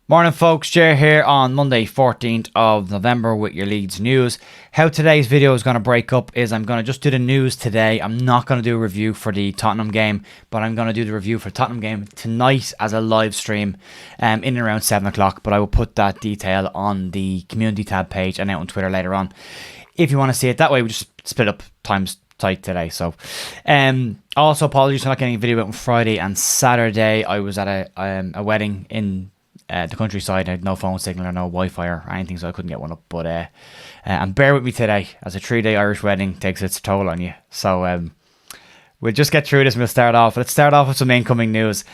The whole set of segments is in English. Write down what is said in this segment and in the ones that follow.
Morning folks, Jay here on Monday 14th of November with your Leeds news. How today's video is going to break up is I'm going to just do the news today. I'm not going to do a review for the Tottenham game, but I'm going to do the review for the Tottenham game tonight as a live stream in and around 7 o'clock. But I will put that detail on the community tab page and out on Twitter later on. If you want to see it that way, we just split up times tight today. So also apologies for not getting a video out on Friday and Saturday. I was at a wedding in the countryside. I had no phone signal or no Wi-Fi or anything, so I couldn't get one up. But and bear with me today, as a 3-day Irish wedding takes its toll on you. So we'll just get through this and we'll start off. Let's start off with some incoming news.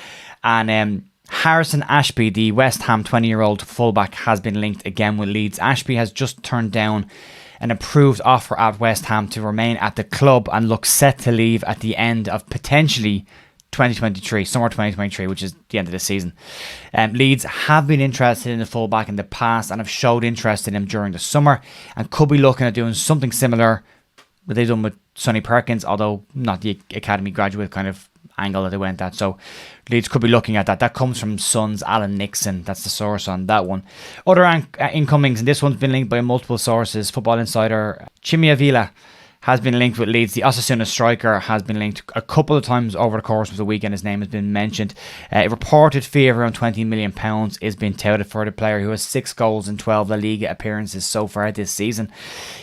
And Harrison Ashby, the West Ham 20-year-old fullback, has been linked again with Leeds. Ashby has just turned down an approved offer at West Ham to remain at the club and looks set to leave at the end of potentially 2023, summer 2023, which is the end of the season. Leeds have been interested in the fullback in the past and have showed interest in him during the summer and could be looking at doing something similar what they've done with Sonny Perkins, although not the academy graduate kind of angle that they went at. So Leeds could be looking at that. That comes from Sun's Alan Nixon. That's the source on that one. Other incomings, and this one's been linked by multiple sources. Football Insider, Chimiavila has been linked with Leeds. The Osasuna striker has been linked a couple of times over the course of the weekend. His name has been mentioned. A reported fee of around £20 million is being touted for the player, who has 6 goals in 12 La Liga appearances so far this season.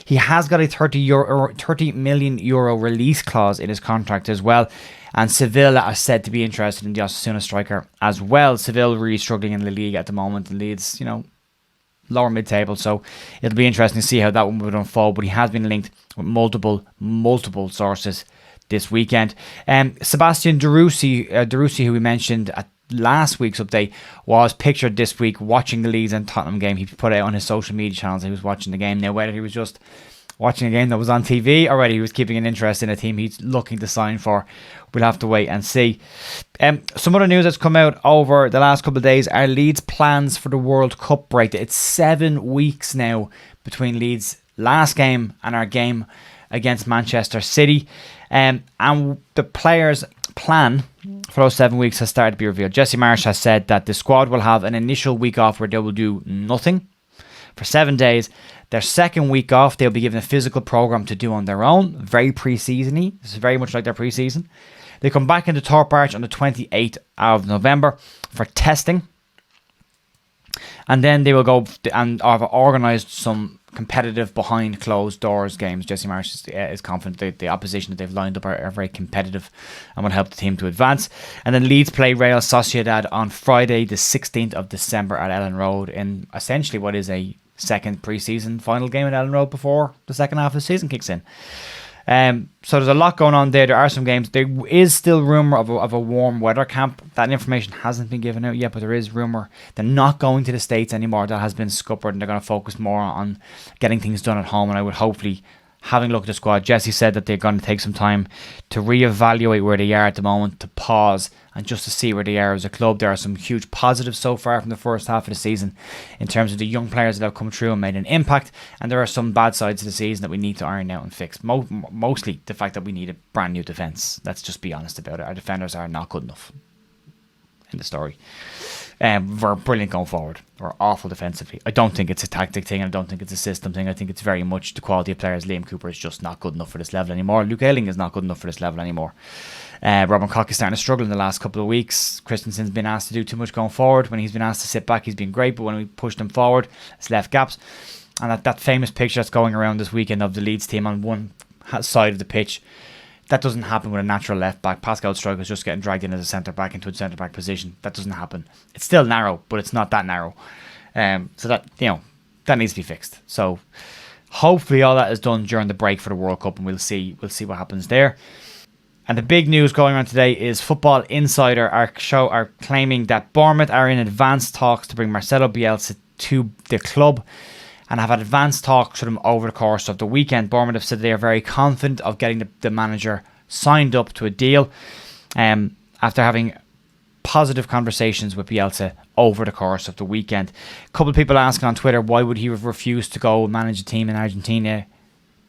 He has got a €30 million release clause in his contract as well. And Seville are said to be interested in the Osasuna striker as well. Seville really struggling in La Liga at the moment, and Leeds, lower mid-table, so it'll be interesting to see how that one would unfold. But he has been linked with multiple sources this weekend. Sebastian Derucci, who we mentioned at last week's update, was pictured this week watching the Leeds and Tottenham game. He put it out on his social media channels. He was watching the game. Now, whether he was just watching a game that was on TV or whether he was keeping an interest in a team he's looking to sign for, we'll have to wait and see. Some other news that's come out over the last couple of days are Leeds' plans for the World Cup break. It's 7 weeks now between Leeds' last game and our game against Manchester City. And the players' plan for those 7 weeks has started to be revealed. Jesse Marsch has said that the squad will have an initial week off where they will do nothing for 7 days. Their second week off, they'll be given a physical program to do on their own. Very pre-season-y. This is very much like their pre-season. They come back into Thorpe Arch on the 28th of November for testing. And then they will go and have organised some competitive behind closed doors games. Jesse Marsch is confident that the opposition that they've lined up are very competitive and will help the team to advance. And then Leeds play Real Sociedad on Friday the 16th of December at Ellen Road in essentially what is a second pre-season final game at Ellen Road before the second half of the season kicks in. So there's a lot going on there. There are some games. There is still rumour of a warm weather camp. That information hasn't been given out yet, but there is rumour they're not going to the States anymore. That has been scuppered, and they're going to focus more on getting things done at home. And I would hopefully, having a look at the squad, Jesse said that they're going to take some time to reevaluate where they are at the moment, to pause and just to see where they are as a club. There are some huge positives so far from the first half of the season in terms of the young players that have come through and made an impact, and there are some bad sides of the season that we need to iron out and fix. Mostly the fact that we need a brand new defence. Let's just be honest about it. Our defenders are not good enough in the story. We're brilliant going forward. We're awful defensively. I don't think it's a tactic thing. I don't think it's a system thing. I think it's very much the quality of players. Liam Cooper is just not good enough for this level anymore. Luke Ayling is not good enough for this level anymore. Robin Koch is starting to struggle in the last couple of weeks. Christensen's been asked to do too much going forward. When he's been asked to sit back, he's been great, but when we pushed him forward, it's left gaps. And that famous picture that's going around this weekend of the Leeds team on one side of the pitch, that doesn't happen with a natural left back. Pascal Struijk is just getting dragged in as a centre back into a centre back position. That doesn't happen. It's still narrow, but it's not that narrow. So that that needs to be fixed. So hopefully all that is done during the break for the World Cup, and we'll see what happens there. And the big news going on today is Football Insider are claiming that Bournemouth are in advanced talks to bring Marcelo Bielsa to the club, and have had advanced talks with him over the course of the weekend. Bournemouth have said they are very confident of getting the manager signed up to a deal after having positive conversations with Bielsa over the course of the weekend. A couple of people asking on Twitter, why would he have refused to go manage a team in Argentina?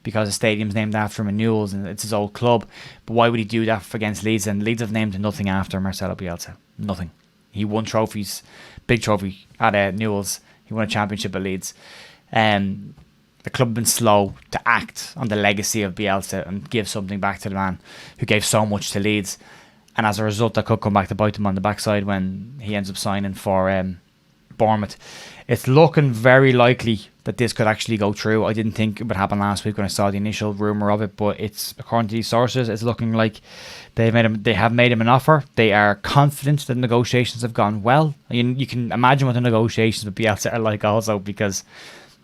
Because the stadium's named after him in Newell's and it's his old club. But why would he do that against Leeds? And Leeds have named nothing after Marcelo Bielsa. Nothing. He won trophies, big trophy at Newell's. He won a championship at Leeds. The club have been slow to act on the legacy of Bielsa and give something back to the man who gave so much to Leeds. And as a result, that could come back to bite him on the backside when he ends up signing for Bournemouth. It's looking very likely that this could actually go through. I didn't think it would happen last week when I saw the initial rumour of it, but it's, according to these sources, it's looking like they have made him an offer. They are confident that negotiations have gone well. You can imagine what the negotiations with Bielsa are like also, because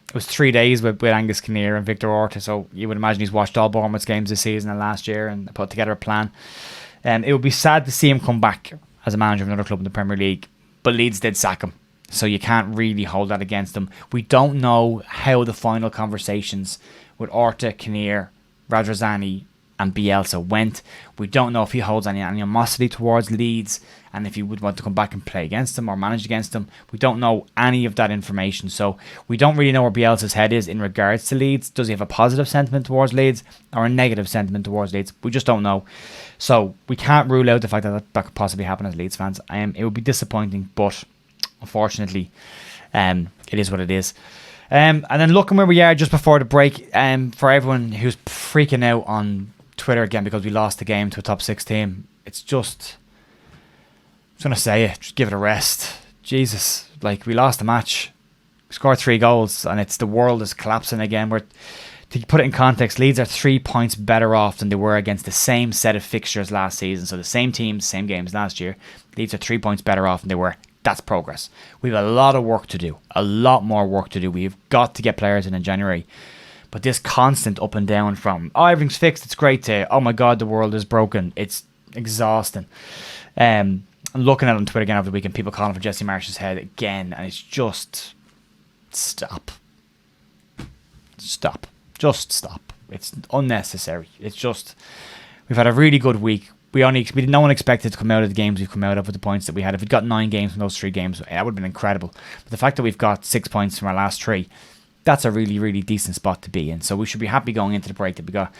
it was 3 days with Angus Kinnear and Victor Orta, so you would imagine he's watched all Bournemouth's games this season and last year and put together a plan. It would be sad to see him come back as a manager of another club in the Premier League, but Leeds did sack him, so you can't really hold that against him. We don't know how the final conversations with Orta, Kinnear, Radrazani and Bielsa went. We don't know if he holds any animosity towards Leeds and if he would want to come back and play against them or manage against them. We don't know any of that information, so we don't really know where Bielsa's head is in regards to Leeds. Does he have a positive sentiment towards Leeds or a negative sentiment towards Leeds? We just don't know. So we can't rule out the fact that that could possibly happen as Leeds fans. It would be disappointing, but unfortunately, it is what it is. And then looking where we are just before the break, for everyone who's freaking out on Twitter again because we lost the game to a top 6 team, it's just, I'm just going to say it, just give it a rest. Jesus, like, we lost the match, we scored 3 goals, and the world is collapsing again. To put it in context, Leeds are 3 points better off than they were against the same set of fixtures last season. So the same teams, same games last year. Leeds are 3 points better off than they were. That's progress. We have a lot of work to do. A lot more work to do. We've got to get players in January. But this constant up and down from, oh, everything's fixed, it's great, to, oh my God, the world is broken. It's exhausting. I'm looking at it on Twitter again over the weekend, people calling for Jesse Marsh's head again, and it's just, stop. Stop. Just stop. It's unnecessary. It's just, we've had a really good week. No one expected to come out of the games we've come out of with the points that we had. If we'd got 9 games from those 3 games, that would have been incredible. But the fact that we've got 6 points from our last 3, that's a really, really decent spot to be in. So we should be happy going into the break that we got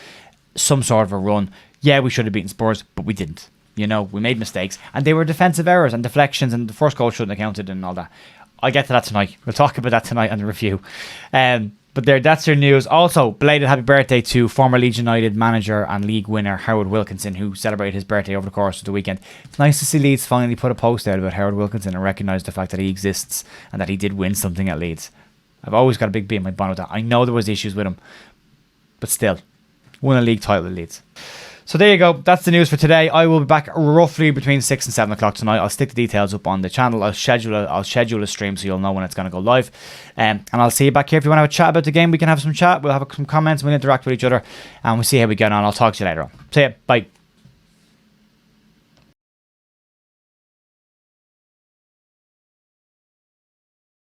some sort of a run. Yeah, we should have beaten Spurs, but we didn't. You know, we made mistakes, and they were defensive errors and deflections, and the first goal shouldn't have counted and all that. I'll get to that tonight. We'll talk about that tonight on the review. But that's your news. Also, belated happy birthday to former Leeds United manager and league winner Howard Wilkinson, who celebrated his birthday over the course of the weekend. It's nice to see Leeds finally put a post out about Howard Wilkinson and recognise the fact that he exists and that he did win something at Leeds. I've always got a big bee in my bonnet with that. I know there was issues with him, but still, won a league title at Leeds. So there you go. That's the news for today. I will be back roughly between 6 and 7 o'clock tonight. I'll stick the details up on the channel. I'll schedule a stream so you'll know when it's going to go live. And I'll see you back here. If you want to have a chat about the game, we can have some chat. We'll have some comments. We'll interact with each other. And we'll see how we get on. I'll talk to you later on. See ya. Bye.